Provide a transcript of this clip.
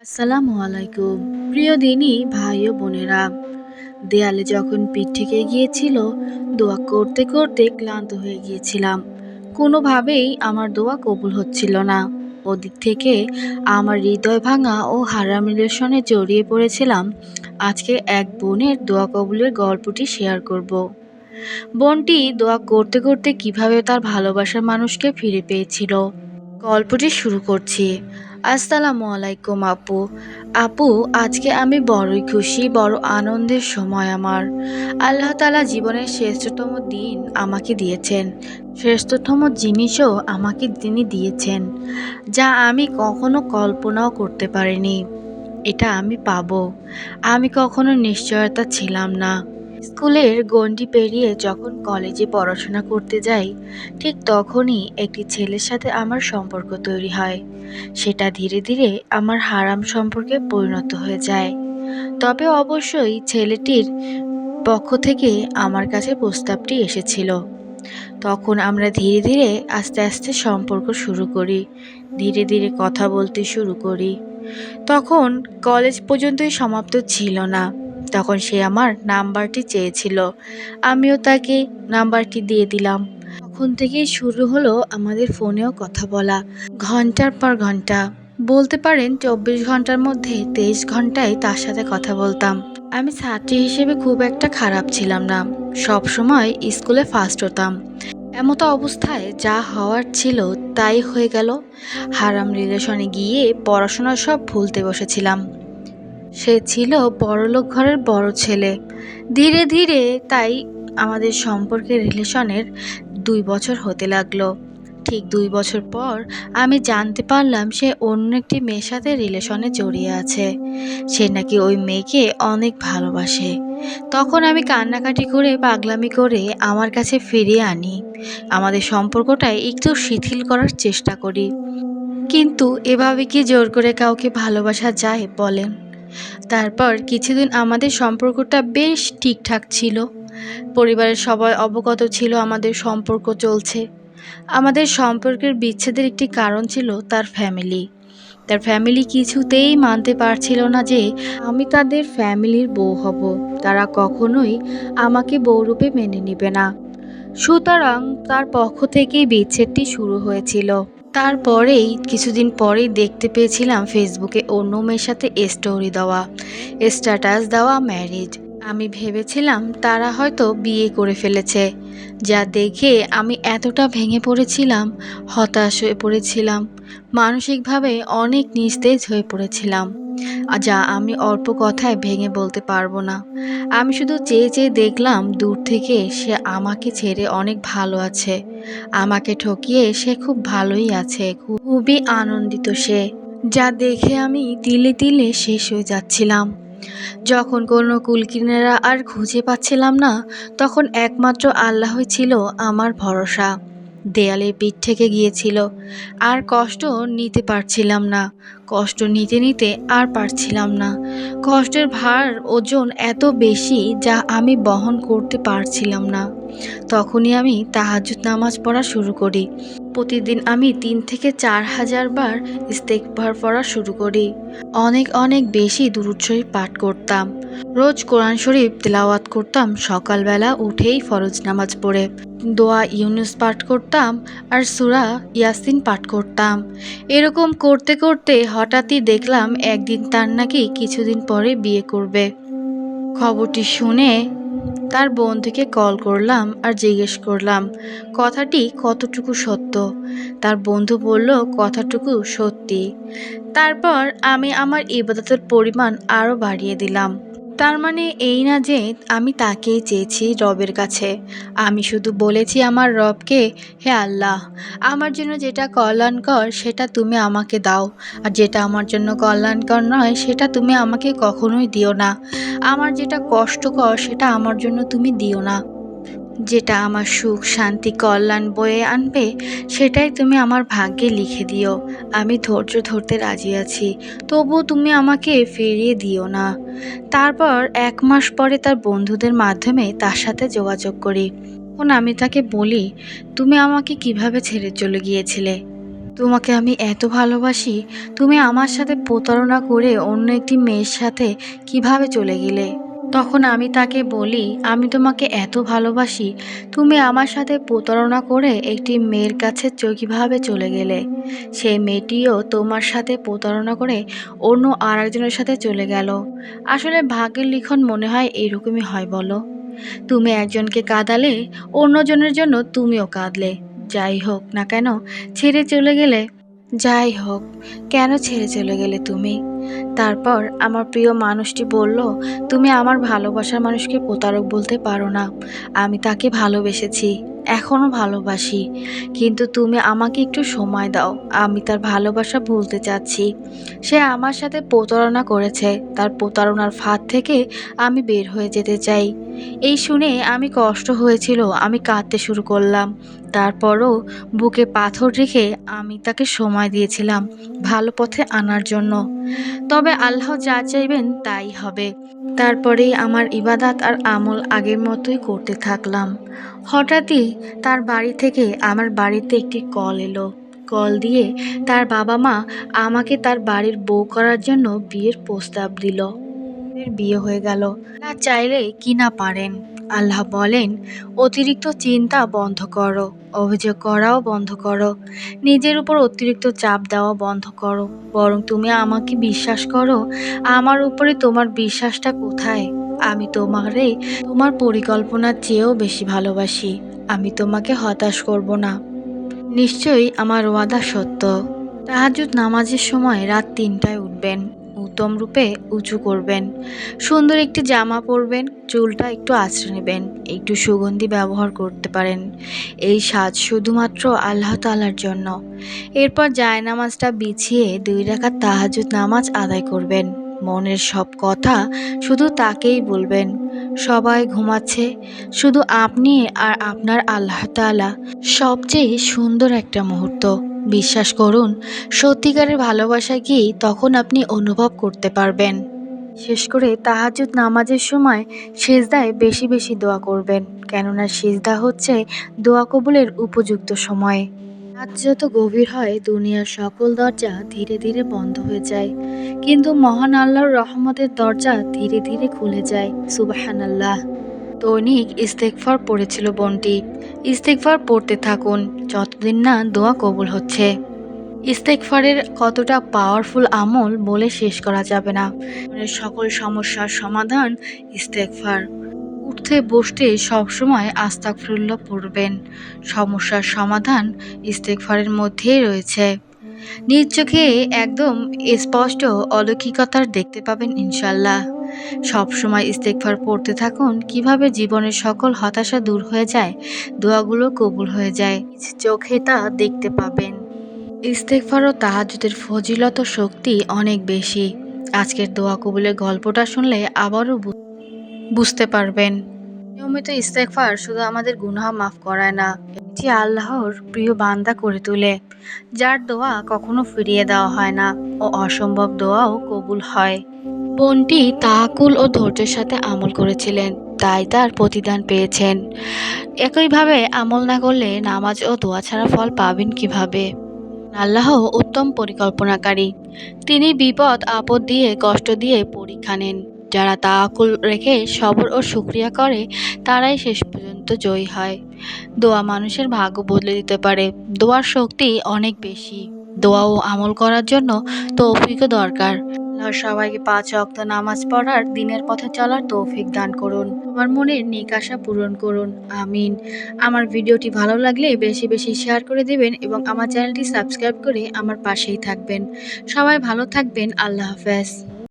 আসসালামু আলাইকুম। প্রিয় দিনী ভাই ও বোনেরা, দেয়ালে যখন পিঠ থেকে গিয়েছিল, দোয়া করতে করতে ক্লান্ত হয়ে গিয়েছিলাম। কোনোভাবেই আমার দোয়া কবুল হচ্ছিল না। ওদিক থেকে আমার হৃদয় ভাঙা ও হারাম রিলেশনে জড়িয়ে পড়েছিলাম। আজকে এক বোনের দোয়া কবুলের গল্পটি শেয়ার করব। বোনটি দোয়া করতে করতে কিভাবে তার ভালোবাসার মানুষকে ফিরে পেয়েছিল। গল্পটি শুরু করছি। আসসালামু আলাইকুম আপু। আপু, আজকে আমি বড়ই খুশি, বড় আনন্দের সময় আমার। আল্লাহ তাআলা জীবনের শ্রেষ্ঠতম দিন আমাকে দিয়েছেন। শ্রেষ্ঠতম জিনিসও আমাকে তিনি দিয়েছেন, যা আমি কখনো কল্পনাও করতে পারিনি এটা আমি পাবো। আমি কখনো নিশ্চয়তা ছিলাম না। স্কুলের গণ্ডি পেরিয়ে যখন কলেজে পড়াশোনা করতে যাই, ঠিক তখনই একটি ছেলের সাথে আমার সম্পর্ক তৈরি হয়। সেটা ধীরে ধীরে আমার হারাম সম্পর্কে পরিণত হয়ে যায়। তবে অবশ্যই ছেলেটির পক্ষ থেকে আমার কাছে প্রস্তাবটি এসেছিল। তখন আমরা ধীরে ধীরে আস্তে আস্তে সম্পর্ক শুরু করি। ধীরে ধীরে কথা বলতে শুরু করি। তখন কলেজ পর্যন্তই সমাপ্ত ছিল না। তখন সে আমার নাম্বারটি চেয়েছিল। আমিও তাকে নাম্বারটি দিয়ে দিলাম। তখন থেকেই শুরু হলো আমাদের ফোনেও কথা বলা। ঘন্টার পর ঘন্টা, বলতে পারেন 24 ঘন্টার মধ্যে 23 ঘন্টায় তার সাথে কথা বলতাম। আমি ছাত্রী হিসেবে খুব একটা খারাপ ছিলাম না। সব সময় স্কুলে ফার্স্ট হতাম। এমতো অবস্থায় যা হওয়ার ছিল তাই হয়ে গেল। হারাম রিলেশনে গিয়ে পড়াশোনা সব ভুলতে বসেছিলাম। সে ছিল বড়লোক ঘরের বড় ছেলে। ধীরে ধীরে তাই আমাদের সম্পর্কের রিলেশনের 2 বছর হতে লাগলো। ঠিক 2 বছর পর আমি জানতে পারলাম সে অন্য একটি মেয়ের সাথে রিলেশনে জড়িয়ে আছে। সে নাকি ওই মেয়েকে অনেক ভালোবাসে। তখন আমি কান্নাকাটি করে পাগলামি করে আমার কাছে ফিরিয়ে আনি। আমাদের সম্পর্কটাই একটু শিথিল করার চেষ্টা করি। কিন্তু এভাবে কি জোর করে কাউকে ভালোবাসা যায় বলেন? তারপর কিছুদিন আমাদের সম্পর্কটা বেশ ঠিকঠাক ছিল। পরিবারের সবাই অবগত ছিল আমাদের সম্পর্ক চলছে। আমাদের সম্পর্কের বিচ্ছেদের একটি কারণ ছিল তার ফ্যামিলি। তার ফ্যামিলি কিছুতেই মানতে পারছিল না যে আমি তাদের ফ্যামিলির বউ হব। তারা কখনোই আমাকে বউরূপে মেনে নেবে না। সুতরাং তার পক্ষ থেকেই বিচ্ছেদটি শুরু হয়েছিল। তারপরেই কিছুদিন পরেই দেখতে পেয়েছিলাম ফেসবুকে অন্য মেয়ের সাথে স্টোরি দেওয়া, স্ট্যাটাস দেওয়া ম্যারিড। আমি ভেবেছিলাম তারা হয়তো বিয়ে করে ফেলেছে। যা দেখে আমি এতটা ভেঙে পড়েছিলাম, হতাশ হয়ে পড়েছিলাম, মানসিকভাবে অনেক নিস্তেজ হয়ে পড়েছিলাম, যা আমি অল্প কথায় ভেঙে বলতে পারবো না। আমি শুধু চেয়ে চেয়ে দেখলাম দূর থেকে সে আমাকে ছেড়ে অনেক ভালো আছে। আমাকে ঠকিয়ে সে খুব ভালোই আছে, খুবই আনন্দিত সে। যা দেখে আমি তিলে তিলে শেষ হয়ে যাচ্ছিলাম। যখন কোনো কুলকিনারা আর খুঁজে পাচ্ছিলাম না, তখন একমাত্র আল্লাহই ছিল আমার ভরসা। দেয়ালে পিঠ থেকে গিয়েছিল। আর কষ্ট নিতে পারছিলাম না। কষ্ট নিতে নিতে আর পারছিলাম না। কষ্টের ভার ওজন এত বেশি যা আমি বহন করতে পারছিলাম না। তখনই আমি তাহাজ্জুদ নামাজ পড়া শুরু করি। প্রতিদিন আমি 3 থেকে 4 হাজার বার ইস্তেগফার পড়া শুরু করি। অনেক অনেক বেশি দুরূদ শরীফ পাঠ করতাম। রোজ কোরআন শরীফ তেলাওয়াত করতাম। সকালবেলা উঠেই ফরজ নামাজ পড়ে দোয়া ইউনুস পাঠ করতাম আর সূরা ইয়াসিন পাঠ করতাম। এরকম করতে করতে হঠাৎই দেখলাম একদিন তার নাকি কিছুদিন পরে বিয়ে করবে। খবরটি শুনে তার বন্ধুকে কল করলাম আর জিজ্ঞেস করলাম কথাটি কতটুকু সত্য। তার বন্ধু বলল কথাটুকু সত্যি। তারপর আমি আমার ইবাদতের পরিমাণ আরও বাড়িয়ে দিলাম। তার মানে এই না যে আমি তাকেই চেয়েছি রবের কাছে। আমি শুধু বলেছি আমার রবকে, হে আল্লাহ, আমার জন্য যেটা কল্যাণকর সেটা তুমি আমাকে দাও, আর যেটা আমার জন্য কল্যাণকর নয় সেটা তুমি আমাকে কখনোই দিও না। আমার যেটা কষ্টকর সেটা আমার জন্য তুমি দিও না। যেটা আমার সুখ শান্তি কল্যাণ বয়ে আনবে সেটাই তুমি আমার ভাগ্যে লিখে দিও। আমি ধৈর্য ধরতে রাজি আছি, তবুও তুমি আমাকে ফিরিয়ে দিও না। তারপর 1 মাস পরে তার বন্ধুদের মাধ্যমে তার সাথে যোগাযোগ করি। তখন আমি তাকে বলি, তুমি আমাকে কিভাবে ছেড়ে চলে গিয়েছিলে? তোমাকে আমি এত ভালোবাসি, তুমি আমার সাথে প্রতারণা করে অন্য একটি মেয়ের সাথে কিভাবে চলে গেলে? তখন আমি তাকে বলি, আমি তোমাকে এত ভালোবাসি, তুমি আমার সাথে প্রতারণা করে একটি মেয়ের কাছে কিভাবে চলে গেলে? সেই মেয়েটিও তোমার সাথে প্রতারণা করে অন্য আরেকজনের সাথে চলে গেল। আসলে ভাগ্যের লিখন মনে হয় এরকমই হয় বলো। তুমি একজনকে কাঁদালে অন্যজনের জন্য তুমিও কাঁদলে। যাই হোক না কেন ছেড়ে চলে গেলে। যাই হোক, কেন ছেড়ে চলে গেলে তুমি? তারপর আমার প্রিয় মানুষটি বলল, তুমি আমার ভালোবাসার মানুষকে প্রতারক বলতে পারো না। আমি তাকে ভালোবেসেছি, এখনও ভালোবাসি, কিন্তু তুমি আমাকে একটু সময় দাও। আমি তার ভালোবাসা ভুলতে চাচ্ছি। সে আমার সাথে প্রতারণা করেছে, তার প্রতারণার ফাঁদ থেকে আমি বের হয়ে যেতে চাই। এই শুনে আমি কষ্ট হয়েছিল, আমি কাঁদতে শুরু করলাম। তারপরও বুকে পাথর রেখে আমি তাকে সময় দিয়েছিলাম ভালো পথে আনার জন্য। তবে আল্লাহ যা চাইবেন তাই হবে। তারপরেই আমার ইবাদাত আর আমল আগের মতোই করতে থাকলাম। হঠাৎই তার বাড়ি থেকে আমার বাড়িতে একটি কল এলো। কল দিয়ে তার বাবা মা আমাকে তার বাড়ির বউ করার জন্য বিয়ের প্রস্তাব দিল। এর বিয়ে হয়ে গেল। না চাইলে কি না পারেন। আল্লাহ বলেন, অতিরিক্ত চিন্তা বন্ধ করো, অভিযোগ করাও বন্ধ করো, নিজের উপর অতিরিক্ত চাপ দেওয়া বন্ধ করো। বরং তুমি আমাকে বিশ্বাস করো। আমার উপরে তোমার বিশ্বাসটা কোথায়? আমি তোমারে তোমার পরিকল্পনার চেয়েও বেশি ভালোবাসি। আমি তোমাকে হতাশ করব না। নিশ্চয়ই আমার ওয়াদা সত্য। তাহাজ্জুদ নামাজের সময় রাত ৩টায় উঠবেন, উত্তম রূপে উঁচু করবেন, সুন্দর একটি জামা পরবেন, চুলটা একটু আঁচড়ে নেবেন, একটু সুগন্ধি ব্যবহার করতে পারেন। এই সাজ শুধুমাত্র আল্লাহ তাআলার জন্য। এরপর জায়নামাজটা বিছিয়ে ২ রাকাত তাহাজ্জুদ নামাজ আদায় করবেন। মনের সব কথা শুধু তাকেই বলবেন। সবাই ঘুমাচ্ছে, শুধু আপনি আর আপনার আল্লাহ তাআলা। সবচেয়ে সুন্দর একটা মুহূর্ত। বিশ্বাস করুন, সত্যিকারের ভালোবাসা কি তখন আপনি অনুভব করতে পারবেন। শেষ করে তাহাজ্জুদ নামাজের সময় সিজদায় বেশি বেশি দোয়া করবেন, কেননা সিজদা হচ্ছে দোয়া কবুলের উপযুক্ত সময়। রাত যত গভীর হয় দুনিয়ার সকল দরজা ধীরে ধীরে বন্ধ হয়ে যায়, কিন্তু মহান আল্লাহর রহমতের দরজা ধীরে ধীরে খুলে যায়। সুবহানাল্লাহ। দৈনিক ইস্তেগফার পড়েছিল বোনটি। ইস্তেগফার পড়তে থাকুন যতদিন না দোয়া কবুল হচ্ছে। ইস্তেগফারের কতটা পাওয়ারফুল আমল বলে শেষ করা যাবে না। জীবনের সকল সমস্যার সমাধান ইস্তেগফার। উঠতে বসতে সবসময় আস্তাগফিরুল্লাহ পড়বেন। সমস্যার সমাধান ইস্তেগফারের মধ্যেই রয়েছে। নিজ চোখে একদম স্পষ্ট অলৌকিকতার দেখতে পাবেন ইনশাল্লাহ। সবসময় ইস্তেগফার পড়তে থাকুন, কিভাবে জীবনের সকল হতাশা দূর হয়ে যায়, দোয়াগুলো কবুল হয়ে যায়, নিজ চোখে তা দেখতে পাবেন। ইস্তেগফার ও তাহাজ্জুদের ফজিলত ও শক্তি অনেক বেশি। আজকের দোয়া কবুলের গল্পটা শুনলে আবারও বুঝতে পারবেন। নিয়মিত ইস্তেগফার শুধু আমাদের গুনাহ মাফ করায় না, এটি আল্লাহর প্রিয় বান্দা করে তোলে, যার দোয়া কখনো ফিরিয়ে দেওয়া হয় না ও অসম্ভব দোয়াও কবুল হয়। বোনটি তাওয়াক্কুল ও ধৈর্যের সাথে আমল করেছিলেন, তাই তার প্রতিদান পেয়েছেন। একইভাবে আমল না করলে নামাজ ও দোয়া ছাড়া ফল পাবেন কিভাবে? আল্লাহ উত্তম পরিকল্পনাকারী। তিনি বিপদ আপদ দিয়ে কষ্ট দিয়ে পরীক্ষা নেন। যারা তাওয়াক্কুল রেখে সবর ও শুকরিয়া করে তারাই শেষ পর্যন্ত জয়ী হয়। দোয়া মানুষের ভাগ্য বদলে দিতে পারে। দোয়ার শক্তি অনেক বেশি। দোয়া ও আমল করার জন্য তৌফিকও দরকার। আল্লাহ সবাইকে ৫ ওয়াক্ত নামাজ পড়ার, দিনের পথে চলার তৌফিক দান করুন। আমার মনের নেক আশা পূরণ করুন। আমিন। আমার ভিডিওটি ভালো লাগলে বেশি বেশি শেয়ার করে দিবেন এবং আমার চ্যানেলটি সাবস্ক্রাইব করে আমার পাশেই থাকবেন। সবাই ভালো থাকবেন। আল্লাহ হাফেজ।